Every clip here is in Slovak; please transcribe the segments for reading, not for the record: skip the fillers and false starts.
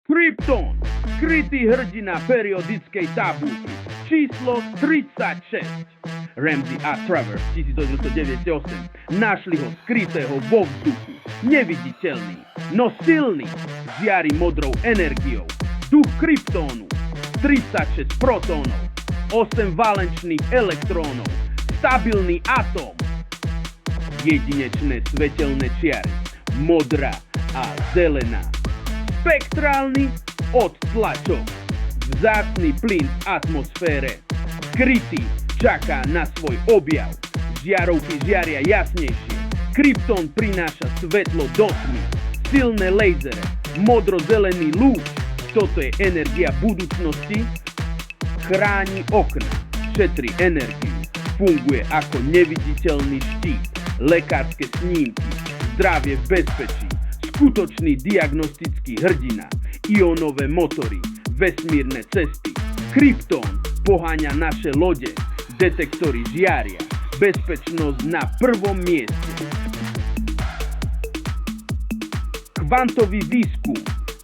Krypton, skrytý hrdina periodickej tabulky, číslo 36. Ramsey a Travers 1898 našli ho skrytého vo vzduchu, neviditeľný, no silný, žiari modrou energiou. Duch Kryptónu, 36 protónov, 8 valenčných elektrónov, stabilný atóm, jedinečné svetelné čiary, modrá a zelená, spektrálny odtlačok, vzácny plyn v atmosfére, skrytý, čaká na svoj objav, žiarovky žiaria jasnejšie, Krypton prináša svetlo do tmy, silné lasery, modro-zelený lúč, toto je energia budúcnosti, chráni okna, šetrí energiu, funguje ako neviditeľný štít, lekárske snímky, zdravie v bezpečí, skutočný diagnostický hrdina, ionové motory, vesmírne cesty, Krypton poháňa naše lode, detektory žiaria, bezpečnosť na prvom mieste. Kvantový výskum,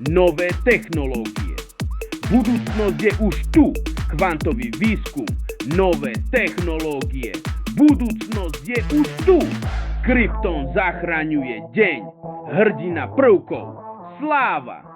nové technológie. Budúcnosť je už tu. Kvantový výskum, nové technológie. Budúcnosť je už tu. Krypton zachraňuje deň. Hrdina prvkov. Sláva!